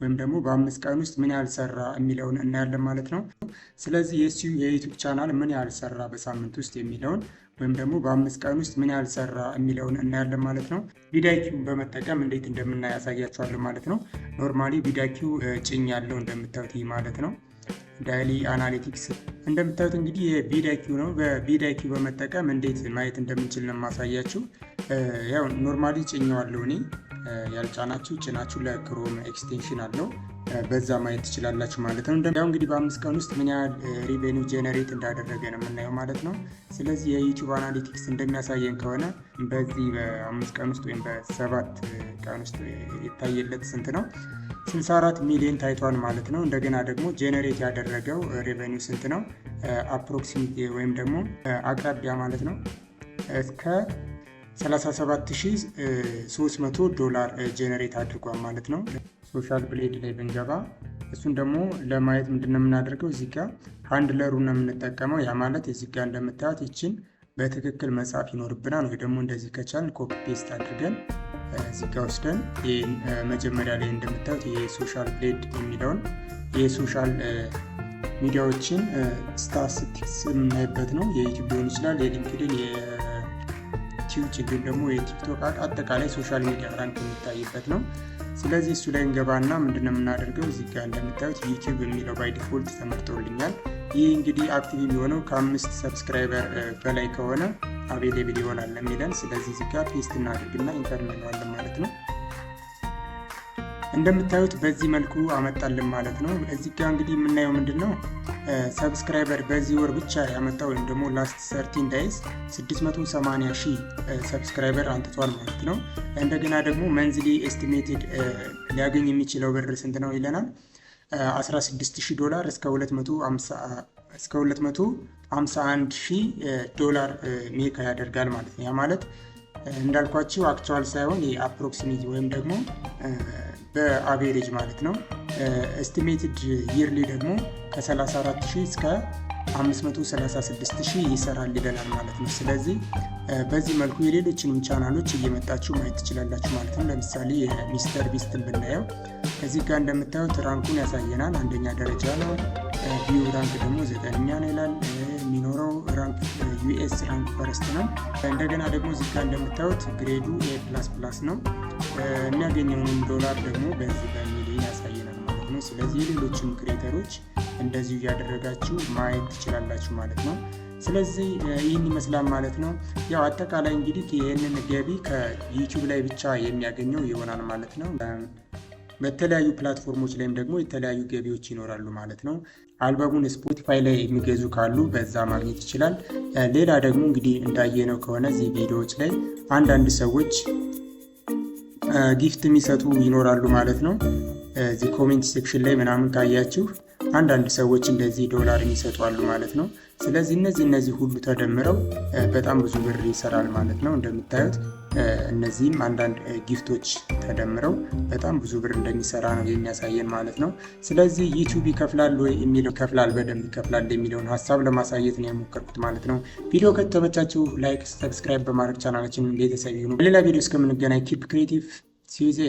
ወይም ደግሞ በ5 ቀን ውስጥ ምን ያህል ሰራ የሚለውን እናያለን ማለት ነው። ስለዚህ የሱ የዩቲዩብ ቻናል ምን ያህል ሰራ በሳምንት ውስጥ የሚለውን ወይም ደግሞ በ5 ቀን ውስጥ ምን ያህል ሰራ የሚለውን እናያለን ማለት ነው። ቪዲአይኪውን በመጠቀም እንዴት እንደምናይ ያሳያችኋለሁ ማለት ነው። ኖርማሊ ቪዲአይኪው ጭኝ ያለው እንደምታዩት ይህ ማለት ነው። ዳይሊ አናሊቲክስ እንደምታዩት እንግዲህ የቪዲአይኪው ነው። በቪዲአይኪው በመጠቀም እንዴት ማየት እንደምንችል ነው ማሳያችሁ። ያው ኖርማሊ ጭኛዋለሁ እኔ። ያልጫናችሁ ጭናችሁ ለክሮም ኤክስቴንሽን አለው በዛ ማየት ትችላላችሁ ማለት ነው። ያው እንግዲህ በ5 ቀን ውስጥ ምን ያህል ሪቬኒው ጄነሬት እንዳደረገ ነው የምናየው ማለት ነው። ስለዚህ የዩቲዩብ አናሊቲክስ እንደሚያሳየን ከሆነ በዚህ በ5 ቀን ውስጥ ወይም በ7 ቀን ውስጥ የታየለት ስንት ነው? 64 ሚሊዮን ታይቷል ማለት ነው። እንደገና ደግሞ ጄነሬት ያደረገው ሬቨኒው ስንት ነው? አፕሮክሲሜት ወይም ደግሞ አቅራቢያ ማለት ነው እስከ $37,300 ጄነሬት አድርጓል ማለት ነው። ሶሻል ብሌድ ላይ ብንገባ እሱን ደግሞ ለማየት ምንድነው የምናደርገው? እዚህ ጋር ሃንድለሩን ነው የምንጠቀመው። ያ ማለት እዚህ ጋር እንደምታዩት ይችን በትክክል መጻፍ ይኖርብናል፣ ወይ ደግሞ እንደዚህ ከቻልን ኮፒ ፔስት አድርገን እዚህ ጋር ወስደን መጀመሪያ ላይ እንደምታዩት የሶሻል ብሌድ የሚለውን የሶሻል ሚዲያዎችን ስታቲስቲክስ የምናይበት ነው። የዩቲዩብ ሊሆን ይችላል፣ የሊንክድን፣ የቲዩብ እንዲሁም ደግሞ የቲክቶክ አጠቃላይ ሶሻል ሚዲያ ራንክ የሚታይበት ነው። ስለዚህ እሱ ላይ እንገባና ምንድነው የምናደርገው? እዚህ ጋር እንደምታዩት ዩቲዩብ የሚለው ባይ ዲፎልት ተመርጦልኛል። ይህ እንግዲህ አክቲቭ የሚሆነው ከ5 ሰብስክራይበር በላይ ከሆነ አቬሌብል ይሆናል የሚለን። ስለዚህ እዚህ ጋር ፔስት እናድርግና ኢንተር እንለዋለን ማለት ነው። እንደምታዩት በዚህ መልኩ አመጣልን ማለት ነው። እዚህ ጋር እንግዲህ የምናየው ምንድነው ሰብስክራይበር በዚህ ወር ብቻ ያመጣው ወይም ደግሞ ላስት 13 ዳይስ 680,000 ሰብስክራይበር አንጥቷል ማለት ነው። እንደገና ደግሞ መንዝሊ ኤስቲሜትድ ሊያገኝ የሚችለው ብር ስንት ነው ይለናል። $16,000 እስከ $251,000 ሜክ ያደርጋል ማለት ነው። ያ ማለት እንዳልኳችሁ አክቹዋል ሳይሆን የአፕሮክሲሜት ወይም ደግሞ በአቬሬጅ ማለት ነው። ኤስቲሜትድ ይርሊ ደግሞ ከ34,000 እስከ 536,000 ይሰራል ይለናል ማለት ነው። ስለዚህ በዚህ መልኩ የሌሎችንም ቻናሎች እየመጣችሁ ማየት ትችላላችሁ ማለት ነው። ለምሳሌ የሚስተር ቢስትን ብናየው እዚህ ጋር እንደምታዩት ራንኩን ያሳየናል። 1ኛ ደረጃ ነው። ቪው ራንክ ደግሞ 9ኛ ነው ይላል። የሚኖረው ራንክ ዩኤስ ራንክ ፈርስት ነው። እንደገና ደግሞ እዚህ ጋር እንደምታዩት ግሬዱ A++ ነው። የሚያገኘውን ዶላር ደግሞ በዚህ በሚሊዮን ያሳየናል ማለት ነው። ስለዚህ የሌሎችም ክሬተሮች እንደዚሁ እያደረጋችሁ ማየት ትችላላችሁ ማለት ነው። ስለዚህ ይህን ይመስላል ማለት ነው። ያው አጠቃላይ እንግዲህ ይህንን ገቢ ከዩቲዩብ ላይ ብቻ የሚያገኘው ይሆናል ማለት ነው። በተለያዩ ፕላትፎርሞች ላይም ደግሞ የተለያዩ ገቢዎች ይኖራሉ ማለት ነው። አልበሙን ስፖቲፋይ ላይ የሚገዙ ካሉ በዛ ማግኘት ይችላል። ሌላ ደግሞ እንግዲህ እንዳየነው ከሆነ እዚህ ቪዲዮዎች ላይ አንዳንድ ሰዎች ጊፍት የሚሰጡ ይኖራሉ ማለት ነው። እዚህ ኮሜንት ሴክሽን ላይ ምናምን ካያችሁ አንዳንድ ሰዎች እንደዚህ ዶላር የሚሰጡ አሉ ማለት ነው። ስለዚህ እነዚህ ሁሉ ተደምረው በጣም ብዙ ብር ይሰራል ማለት ነው። እንደምታዩት እነዚህም አንዳንድ ጊፍቶች ተደምረው በጣም ብዙ ብር እንደሚሰራ ነው የሚያሳየን ማለት ነው። ስለዚህ ዩቲዩብ ይከፍላል ወይ የሚለው ይከፍላል፣ በደንብ ይከፍላል የሚለውን ሀሳብ ለማሳየት ነው የሞከርኩት ማለት ነው። ቪዲዮ ከተመቻችሁ ላይክ፣ ሰብስክራይብ በማድረግ ቻናላችንን ቤተሰብ ይሁኑ። በሌላ ቪዲዮ እስከምንገናኝ ኪፕ ክሬቲቭ ሲዩዜ